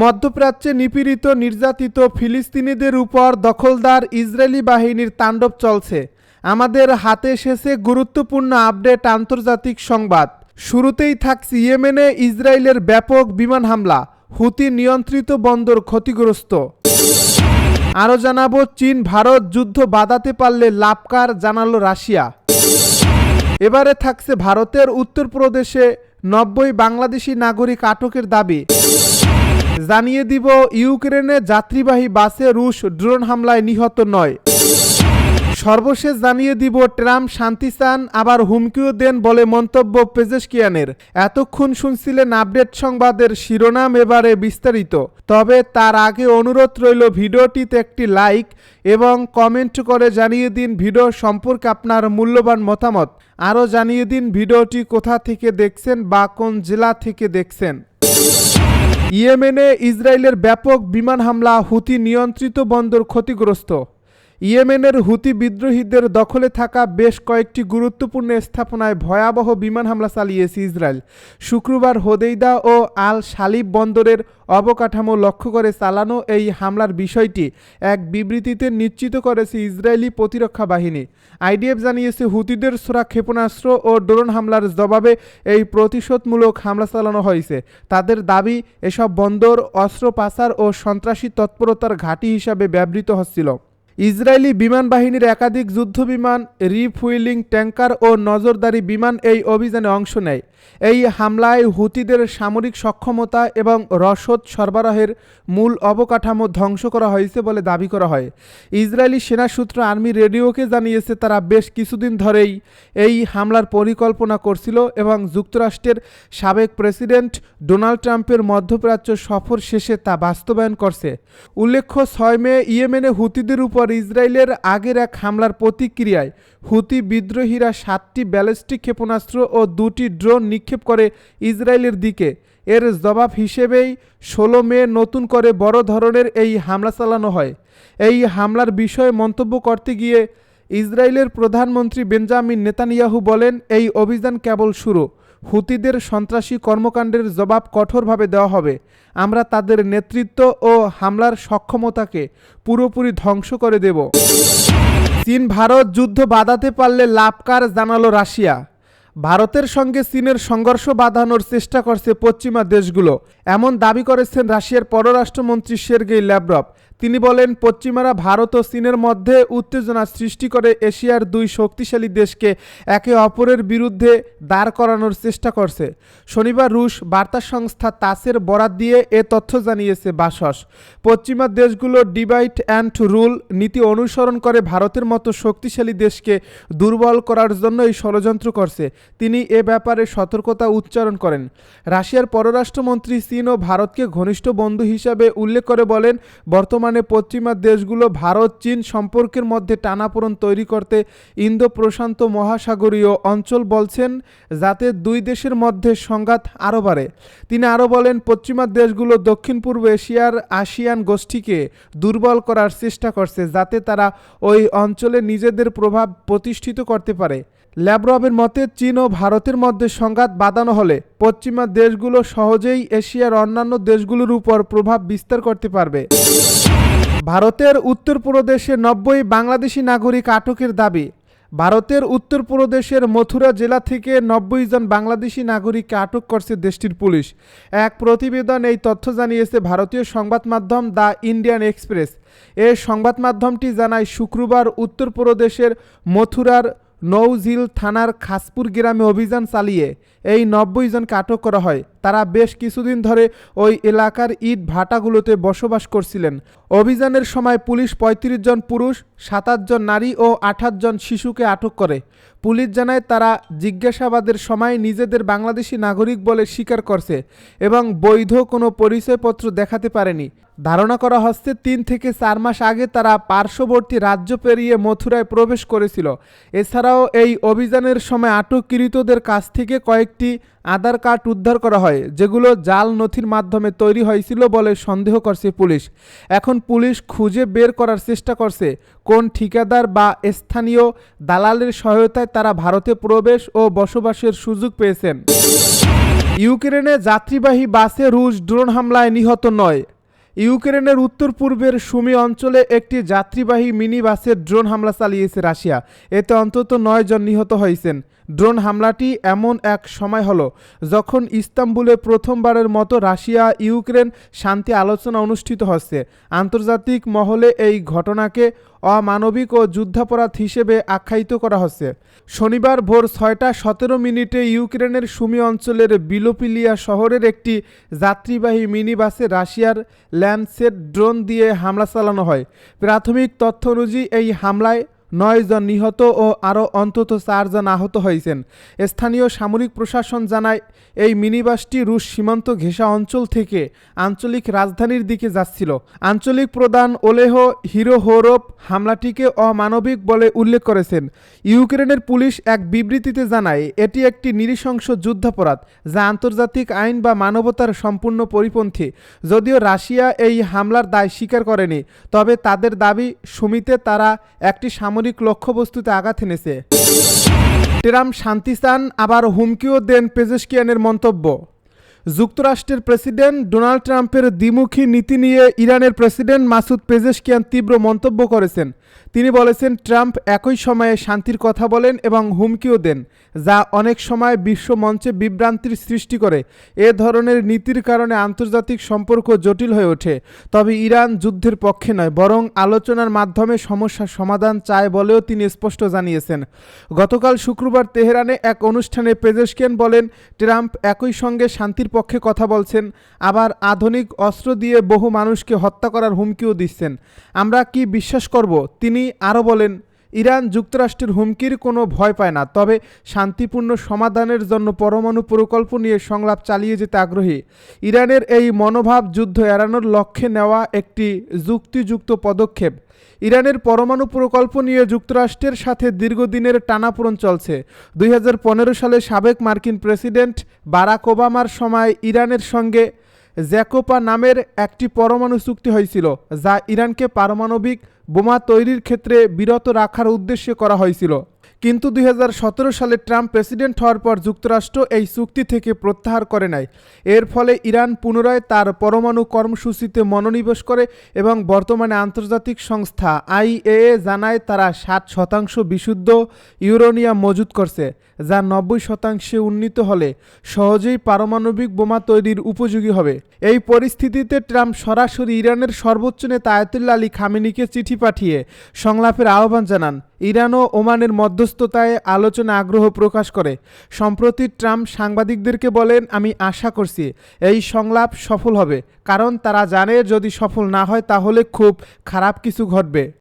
মধ্যপ্রাচ্যে নিপীড়িত নির্যাতিত ফিলিস্তিনিদের উপর দখলদার ইসরায়েলি বাহিনীর তাণ্ডব চলছে। আমাদের হাতে এসেছে গুরুত্বপূর্ণ আপডেট আন্তর্জাতিক সংবাদ। শুরুতেই থাকছে ইয়েমেনে ইসরায়েলের ব্যাপক বিমান হামলা, হুতি নিয়ন্ত্রিত বন্দর ক্ষতিগ্রস্ত। আরও জানাবো, চীন ভারত যুদ্ধ বাধাতে পারলে লাভকার জানালো রাশিয়া। এবারে থাকছে ভারতের উত্তরপ্রদেশে 90 বাংলাদেশি নাগরিক আটকের দাবি। জানিয়ে দিব ইউক্রেনে যাত্রীবাহী বাসে রুশ ড্রোন হামলায় নিহত 9। সর্বশেষ জানিয়ে দিব ট্রাম্প শান্তি চান, আবার হুমকিও দেন বলে মন্তব্য পেজেশকিয়ানের। এতক্ষণ শুনছিলেন আপডেট সংবাদের শিরোনাম, এবারে বিস্তারিত। তবে তার আগে অনুরোধ রইল ভিডিওটিতে একটি লাইক এবং কমেন্ট করে জানিয়ে দিন ভিডিও সম্পর্কে আপনার মূল্যবান মতামত। আরও জানিয়ে দিন ভিডিওটি কোথা থেকে দেখছেন বা কোন জেলা থেকে দেখছেন। ইয়েমেনে ইসরায়েলের ব্যাপক বিমান হামলা, হুতি নিয়ন্ত্রিত বন্দর ক্ষতিগ্রস্ত। ইয়েমেনের হুতি বিদ্রোহীদের দখলে থাকা বেশ কয়েকটি গুরুত্বপূর্ণ স্থাপনায় ভয়াবহ বিমান হামলা চালিয়েছে ইসরায়েল। শুক্রবার হোদেইদা ও আল শালিব বন্দরের অবকাঠামো লক্ষ্য করে চালানো এই হামলার বিষয়টি এক বিবৃতিতে নিশ্চিত করেছে ইসরায়েলি প্রতিরক্ষা বাহিনী। আইডিএফ জানিয়েছে হুতিদের ছোড়া ক্ষেপণাস্ত্র ও ড্রোন হামলার জবাবে এই প্রতিশোধমূলক হামলা চালানো হয়েছে। তাদের দাবি, এসব বন্দর অস্ত্র পাচার ও সন্ত্রাসী তৎপরতার ঘাঁটি হিসাবে ব্যবহৃত হচ্ছিল। ইসরায়েলি বিমান বাহিনীর একাধিক যুদ্ধবিমান, রিফুয়েলিং ট্যাঙ্কার ও নজরদারি বিমান এই অভিযানে অংশ নেয়। এই হামলায় হুতিদের সামরিক সক্ষমতা এবং রসদ সরবরাহের মূল অবকাঠামো ধ্বংস করা হয়েছে বলে দাবি করা হয়। ইসরায়েলি সেনা সূত্র আর্মি রেডিওকে জানিয়েছে তারা বেশ কিছুদিন ধরেই এই হামলার পরিকল্পনা করছিল এবং যুক্তরাষ্ট্রের সাবেক প্রেসিডেন্ট ডোনাল্ড ট্রাম্পের মধ্যপ্রাচ্য সফর শেষে তা বাস্তবায়ন করছে। উল্লেখ্য, 6 মে ইয়েমেনে হুতিদের উপর ইসরায়েলের আগের এক হামলার প্রতিক্রিয়ায় হুতি বিদ্রোহীরা 7টি ব্যালিস্টিক ক্ষেপণাস্ত্র ও 2টি ড্রোন নিক্ষেপ করে ইসরায়েলের দিকে। এর জবাব হিসেবেই 16 মে নতুন করে বড় ধরনের এই হামলা চালানো হয়। এই হামলার বিষয়ে মন্তব্য করতে গিয়ে ইসরায়েলের প্রধানমন্ত্রী বেঞ্জামিন নেতানিয়াহু বলেন, এই অভিযান কেবল শুরু। হুতিদের সন্ত্রাসী কর্মকাণ্ডের জবাব কঠোরভাবে দেওয়া হবে। আমরা তাদের নেতৃত্ব ও হামলার সক্ষমতাকে পুরোপুরি ধ্বংস করে দেব। চীন ভারত যুদ্ধ বাধাতে পারলে লাভকার জানালো রাশিয়া। ভারতের সঙ্গে চীনের সংঘর্ষ বাঁধানোর চেষ্টা করছে পশ্চিমা দেশগুলো, এমন দাবি করেছেন রাশিয়ার পররাষ্ট্রমন্ত্রী সের্গেই ল্যাভরভ। তিনি বলেন, পশ্চিমারা ভারত ও চীনের মধ্যে উত্তেজনা সৃষ্টি করে এশিয়ার 2 শক্তিশালী দেশকে একে অপরের বিরুদ্ধে দাঁড় করানোর চেষ্টা করছে। শনিবার রুশ বার্তা সংস্থা তাসের বরাত দিয়ে এ তথ্য জানিয়েছে বাসস। পশ্চিমা দেশগুলো ডিভাইড অ্যান্ড রুল নীতি অনুসরণ করে ভারতের মতো শক্তিশালী দেশকে দুর্বল করার জন্য এই ষড়যন্ত্র করছে। তিনি এ ব্যাপারে সতর্কতা উচ্চারণ করেন। রাশিয়ার পররাষ্ট্রমন্ত্রী চীন ও ভারতকে ঘনিষ্ঠ বন্ধু হিসাবে উল্লেখ করে বলেন, বর্তমানে পশ্চিমা দেশগুলো ভারত চীন সম্পর্কের মধ্যে টানাপোড়েন তৈরি করতে ইন্দো প্রশান্ত মহাসাগরীয় অঞ্চল বলছেন, যাতে 2 দেশের মধ্যে সংঘাত আরও বাড়ে। তিনি আরও বলেন, পশ্চিমা দেশগুলো দক্ষিণ পূর্ব এশিয়ার আসিয়ান গোষ্ঠীকে দুর্বল করার চেষ্টা করছে, যাতে তারা ওই অঞ্চলে নিজেদের প্রভাব প্রতিষ্ঠিত করতে পারে। ল্যাভরভের মতে, চীন ও ভারতের মধ্যে সংঘাত বাঁধানো হলে পশ্চিমা দেশগুলো সহজেই এশিয়ার অন্যান্য দেশগুলোর উপর প্রভাব বিস্তার করতে পারবে। ভারতের উত্তরপ্রদেশে 90 বাংলাদেশি নাগরিক আটকের দাবি। ভারতের উত্তরপ্রদেশের মথুরা জেলা থেকে 90 জন বাংলাদেশি নাগরিককে আটক করছে দেশটির পুলিশ। এক প্রতিবেদন এই তথ্য জানিয়েছে ভারতীয় সংবাদ মাধ্যম দ্য ইন্ডিয়ান এক্সপ্রেস। এই সংবাদ মাধ্যমটি জানায়, শুক্রবার উত্তরপ্রদেশের মথুরার নৌঝিল থানার খাসপুর গ্রামে অভিযান চালিয়ে এই 90 জনকে আটক করা হয়। তারা বেশ কিছুদিন ধরে ওই এলাকার ইট ভাটাগুলোতে বসবাস করছিলেন। অভিযানের সময় পুলিশ 35 জন পুরুষ, 27 জন নারী ও 28 জন শিশুকে আটক করে। পুলিশ জানায়, তারা জিজ্ঞাসাবাদের সময় নিজেদের বাংলাদেশি নাগরিক বলে স্বীকার করছে এবং বৈধ কোনো পরিচয়পত্র দেখাতে পারেনি। ধারণা করা হচ্ছে 3 থেকে 4 মাস আগে তারা পার্শ্ববর্তী রাজ্য পেরিয়ে মথুরায় প্রবেশ করেছিল। এছাড়াও এই অভিযানের সময় আটককৃতদের কাছ থেকে কয়েকটি আধার কার্ড উদ্ধার করা হয়, যেগুলো জাল নথির মাধ্যমে তৈরি হয়েছিল বলে সন্দেহ করছে পুলিশ। এখন পুলিশ খুঁজে বের করার চেষ্টা করছে কোন ঠিকাদার বা স্থানীয় দালালের সহায়তায় তারা ভারতে প্রবেশ ও বসবাসের সুযোগ পেয়েছেন। ইউক্রেনে যাত্রীবাহী বাসে রুশ ড্রোন হামলায় নিহত 9। ইউক্রেনের উত্তর পূর্বের সুমি অঞ্চলে একটি যাত্রীবাহী মিনি বাসে ড্রোন হামলা চালিয়েছে রাশিয়া। এতে অন্তত 9 জন নিহত হয়েছেন। ড্রোন হামলাটি এমন এক সময় হলো যখন ইস্তাম্বুলে প্রথমবারের মতো রাশিয়া ইউক্রেন শান্তি আলোচনা অনুষ্ঠিত হচ্ছে। আন্তর্জাতিক মহলে এই ঘটনাকে অমানবিক ও যুদ্ধাপরাধ হিসেবে আখ্যায়িত করা হচ্ছে। শনিবার ভোর 6:17 ইউক্রেনের সুমি অঞ্চলের বিলোপিলিয়া শহরের একটি যাত্রীবাহী মিনি বাসে রাশিয়ার ল্যান্ডসেট ড্রোন দিয়ে হামলা চালানো হয়। প্রাথমিক তথ্য অনুযায়ী এই হামলায় 9 জন নিহত ও আরও অন্তত 4 জন আহত হয়েছেন। স্থানীয় সামরিক প্রশাসন জানায় এই মিনিবাসটি রুশ সীমান্ত ঘেঁষা অঞ্চল থেকে আঞ্চলিক রাজধানীর দিকে যাচ্ছিল। আঞ্চলিক প্রধান ওলেহ হিরোহোরভ হামলাটিকে অমানবিক বলে উল্লেখ করেছেন। ইউক্রেনের পুলিশ এক বিবৃতিতে জানায় এটি একটি নৃশংস যুদ্ধাপরাধ যা আন্তর্জাতিক আইন বা মানবতার সম্পূর্ণ পরিপন্থী। যদিও রাশিয়া এই হামলার দায় স্বীকার করেনি, তবে তাদের দাবি সুমিতে তারা একটি সামরিক লক্ষ্যবস্তুতে আঘাত এনেছে। ট্রাম্প শান্তি চান, আবার হুমকিও দেন পেজেশকিয়ানের মন্তব্য। যুক্তরাষ্ট্রের প্রেসিডেন্ট ডোনাল্ড ট্রাম্পের দ্বিমুখী নীতি নিয়ে ইরানের প্রেসিডেন্ট মাসুদ পেজেশকিয়ান তীব্র মন্তব্য করেছেন। তিনি বলেছেন, ট্রাম্প একই সময়ে শান্তির কথা বলেন এবং হুমকিও দেন, যা অনেক সময় বিশ্ব মঞ্চে বিভ্রান্তির সৃষ্টি করে। এ ধরনের নীতির কারণে আন্তর্জাতিক সম্পর্ক জটিল হয়ে ওঠে। তবে ইরান যুদ্ধের পক্ষে নয়, বরং আলোচনার মাধ্যমে সমস্যার সমাধান চায় বলেও তিনি স্পষ্ট জানিয়েছেন। গতকাল শুক্রবার তেহরানে এক অনুষ্ঠানে পেজেশকিয়ান বলেন, ট্রাম্প একই সঙ্গে শান্তির পক্ষে কথা বলছেন, আবার আধুনিক অস্ত্র দিয়ে বহু মানুষকে হত্যা করার হুমকিও দিচ্ছেন। আমরা কি বিশ্বাস করব? তিনি আরও বলেন, ইরান যুক্তরাষ্ট্রের হুমকির কোনো ভয় পায় না, তবে শান্তিপূর্ণ সমাধানের জন্য পরমাণু প্রকল্প নিয়ে সংলাপ চালিয়ে যেতে আগ্রহী। ইরানের এই মনোভাব যুদ্ধ এড়ানোর লক্ষ্যে নেওয়া একটি যুক্তিযুক্ত পদক্ষেপ। ইরানের পরমাণু প্রকল্প নিয়ে যুক্তরাষ্ট্রের সাথে দীর্ঘদিনের টানাপোড়েন চলছে। 2015 সালে সাবেক মার্কিন প্রেসিডেন্ট বারাক ওবামার সময় ইরানের সঙ্গে জ্যাকোপা নামের একটি পরমাণু চুক্তি হয়েছিল, যা ইরানকে পারমাণবিক বোমা তৈরির ক্ষেত্রে বিরত রাখার উদ্দেশ্যে করা হয়েছিল। কিন্তু 2017 সালে ট্রাম্প প্রেসিডেন্ট হওয়ার পর যুক্তরাষ্ট্র এই চুক্তি থেকে প্রত্যাহার করে নেয়। এর ফলে ইরান পুনরায় তার পরমাণু কর্মসূচিতে মনোনিবেশ করে এবং বর্তমানে আন্তর্জাতিক সংস্থা IAEA জানায় তারা 60% বিশুদ্ধ ইউরেনিয়াম মজুত করছে, যা 90% উন্নীত হলে সহজেই পারমাণবিক বোমা তৈরির উপযোগী হবে। এই পরিস্থিতিতে ট্রাম্প সরাসরি ইরানের সর্বোচ্চ নেতা আয়াতুল্লাহ আলী খামেনিকে চিঠি পাঠিয়ে সংলাপের আহ্বান জানান। ইরান ও ওমানের মধ্যস্থতায় আলোচনা আগ্রহ প্রকাশ করে। সম্প্রতি ট্রাম্প সাংবাদিকদেরকে বলেন, আমি আশা করছি এই সংলাপ সফল হবে, কারণ তারা জানে যদি সফল না হয় তাহলে খুব খারাপ কিছু ঘটবে।